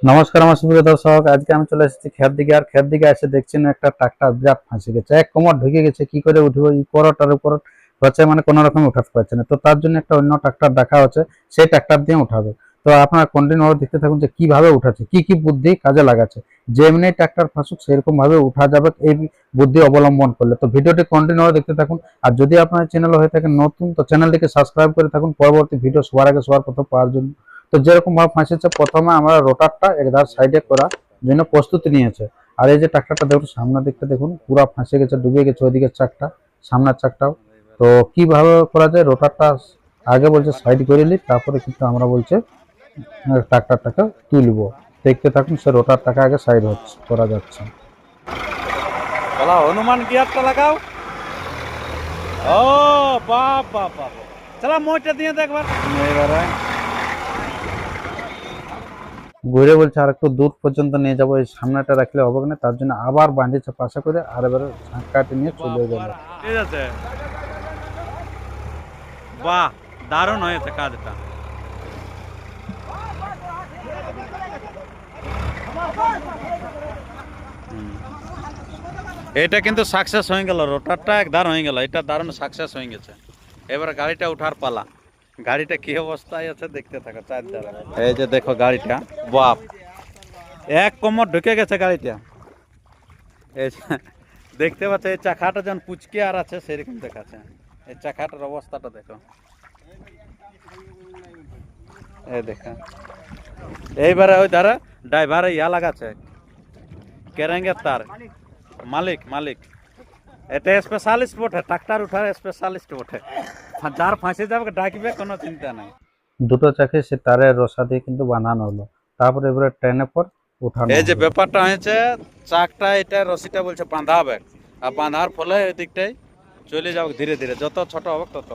নমস্কার আমার সুপ্রিয় দর্শক, আজকে আমি চলে এসেছি ক্ষেত দিকে। আর ক্ষেত দিকে এসে দেখছি না একটা ট্রাক্টর বিরাট ফাঁসে গেছে, এক কোমর ঢুকে গেছে। কি করে উঠবো, এই করটার উপর হচ্ছে, মানে কোনো রকম উঠাতে পারছে না। তো তার জন্য একটা অন্য ট্রাক্টর দেখা হচ্ছে, সেই ট্রাক্টর দিয়ে উঠাবে। তো আপনারা কন্টিনিউ দেখতে থাকুন যে কিভাবে উঠাচ্ছে, কি কি বুদ্ধি কাজে লাগাচ্ছে। যেমনি ট্রাক্টর ফাঁসুক সেরকম ভাবে উঠা যাবে এই বুদ্ধি অবলম্বন করলে। তো ভিডিওটি কন্টিনিউ দেখতে থাকুন। আর যদি আপনার চ্যানেল হয়ে থাকে নতুন, তো চ্যানেলটিকে সাবস্ক্রাইব করে থাকুন পরবর্তী ভিডিও সবার আগে সবার প্রথম পাওয়ার জন্য। তো যেরকম ভাবে ফাঁসিছে, প্রথমে আমরা রোটারটা একধার সাইডে করার জন্য প্রস্তুতি নিয়েছে। আর এই যে ট্রাক্টরটা দেখুন, সামনের দিকটা দেখুন পুরো ফাঁসে গেছে, ডুবে গেছে ওইদিকে চাকটা, সামনের চাকটাও। তো কিভাবে করা যায়, রোটারটা আগে বলছে সাইড করে নি, তারপরে কিন্তু আমরা বলছে ট্রাক্টরটাকে তুলবো। দেখতে থাকুন, সে রোটারটাকে আগে সাইড হচ্ছে করা যাচ্ছে। হনুমান গিয়ারটা লাগাও। ও বাপ বাপ বাপ, চলা মোটা দিয়ে দেখবার। এবারে ঘুরে বলছে আর একটু দূর পর্যন্ত নিয়ে যাবো, এই সামনেটা রাখলে হবে না, তার জন্য আবার বাঁধিয়েছে পাশা করে। আর এবারে ঝাঁকাটি নিয়ে চলে গেল। ঠিক আছে, বাহ দারুণ হয়েছে কাজটা। এটা কিন্তু সাকসেস হয়ে গেল, রোটারটা একদার হয়ে গেল, এটা দারুণ সাকসেস হয়ে গেছে। এবার গাড়িটা উঠার পালা। গাড়িটা কি অবস্থায় আছে দেখতে থাকো চারধারে। এই যে দেখো গাড়িটা, বাপ এক কোমর ঢুকে গেছে গাড়িটা। এই দেখতে পাচ্ছ, এই চাকাটা যেন পুচকে আর আছে সেরকম দেখাচ্ছে। এই চাকাটার অবস্থাটা দেখো, এই দেখা। এইবারে ওই ধারে ড্রাইভারে ইয়া লাগাচ্ছে, কেরেঙ্গের তার মালিক মালিক। এটা স্পেশালিস্ট বটে, ট্রাক্টর উঠার স্পেশালিস্ট বটে। যার ফাঁসে যাবে ডাকবে, কোনো চিন্তা নাই। দুটো চাকে সে তারের রসা দিয়ে কিন্তু বানানো হলো, তারপরে এবারে ট্রেনের পর উঠানো এই যে হলো। ব্যাপারটা হয়েছে, চাকটা এটা রশিটা বলছে বাঁধা হবে, আর বাঁধার ফলে ওই দিকটাই চলে যাবে ধীরে ধীরে, যত ছোট হবে তত।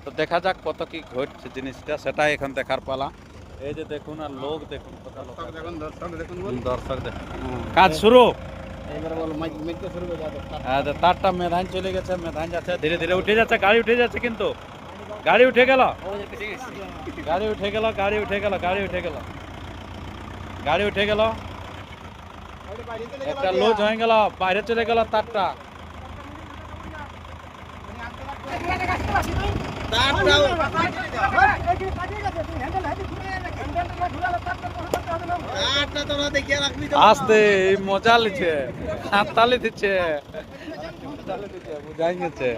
তো দেখা যাক কত কি ঘটছে জিনিসটা, সেটাই এখন দেখার পালা। এই যে দেখুন, আর লোক দেখুন, কত লোক দেখুন, দর্শক দেখুন। কাজ শুরু। তারটা মেধান চলে গেছে, মেধান যাচ্ছে ধীরে ধীরে, উঠে যাচ্ছে গাড়ি, উঠে যাচ্ছে কিন্তু গাড়ি উঠে গেল, গাড়ি উঠে গেল, গাড়ি উঠে গেল, গাড়ি উঠে গেল, গাড়ি উঠে গেল। একটা লুজ হয়ে গেল, বাইরে চলে গেল তারটা। আস্তে মজা লিছে, হাততালি দিচ্ছে, বুঝাই গেছে।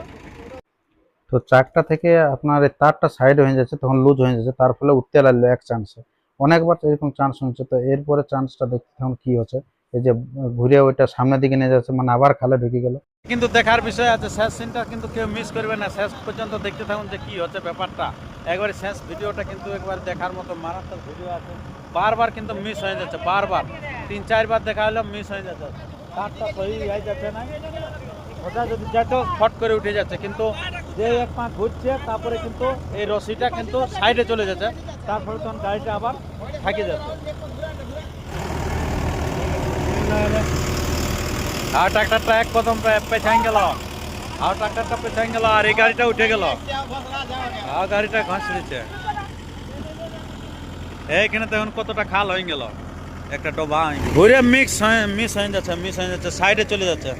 তো চাকটা থেকে আপনার এই তারটা সাইড হয়ে যাচ্ছে, তখন লুজ হয়ে যাচ্ছে, তার ফলে উঠতে লাগলো এক চান্সে। অনেকবার এরকম চান্স হচ্ছে। তো এরপরে চান্সটা দেখতে তখন কি হচ্ছে, এই যে ঘুরে ওইটা সামনের দিকে নিয়ে যাচ্ছে, মানে আবার খালে ঢুকে গেল। কিন্তু দেখার বিষয় আছে, শেষ সিনটা কিন্তু কেউ মিস করবে না, শেষ পর্যন্ত দেখতে থাকুন যে কি হচ্ছে ব্যাপারটা। একবারে শেষ ভিডিওটা কিন্তু একবার দেখার মতো মারাত্মক ভিডিও আছে। বারবার কিন্তু মিস হয়ে যাচ্ছে, বারবার 3-4 বার দেখা হলেও মিস হয়ে যাচ্ছে। কাঠটা সহি হয়ে যাচ্ছে না, ওটা যদি যাচ্ছে ফট করে উঠে যাচ্ছে, কিন্তু যে এক পা ঘুরছে তারপরে কিন্তু এই রশিটা কিন্তু সাইডে চলে যাচ্ছে, তারপরে তখন গাড়িটা আবার থাকে যাচ্ছে। আর ট্রাক্টরটা এক কদম পেছাই গেল, আর ট্রাক্টরটা পেছাই গেল, আর এই গাড়িটা উঠে গেল, আর গাড়িটা ঘাস দিচ্ছে। এইখানে দেখুন কতটা খাল হয়ে গেল, একটা ডোবা ঘুরে মিস হয়ে যাচ্ছে, সাইডে চলে যাচ্ছে।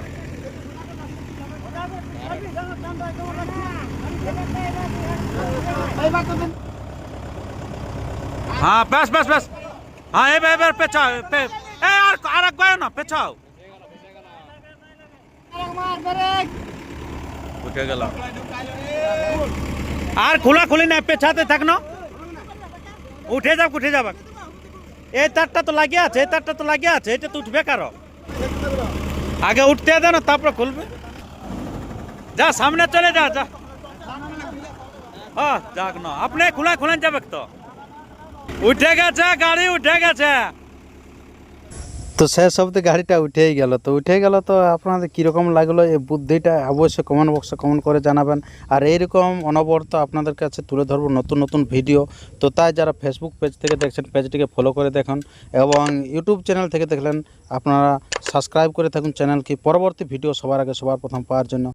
হ্যাঁ ব্যাস ব্যাস ব্যাস, হ্যাঁ এবার পেছাও, আর এক গায়ে না পেছাও। উঠে গেল, আর খোলা খুলি না, পেছাতে থাক না, উঠে যাক। এই তারটা তো লাগিয়ে আছে, এটা তো উঠবে কারো, আগে উঠতে দেন তারপরে খুলবে। যা সামনে চলে যা। হ্যাঁ যাক না, আপনি খুলে যাবে তো। উঠে গেছে গাড়ি, উঠে গেছে। তো শেষ অবধি গাড়িটা উঠেই গেল। তো আপনাদের কীরকম লাগলো এই বুদ্ধিটা, অবশ্যই কমেন্ট বক্সে কমেন্ট করে জানাবেন। আর এইরকম অনবরত আপনাদের কাছে তুলে ধরবো নতুন নতুন ভিডিও। তো তাই যারা ফেসবুক পেজ থেকে দেখছেন, পেজটিকে ফলো করে দেখুন, এবং ইউটিউব চ্যানেল থেকে দেখলেন আপনারা সাবস্ক্রাইব করে থাকুন চ্যানেলকে, পরবর্তী ভিডিও সবার আগে সবার প্রথম পাওয়ার জন্য।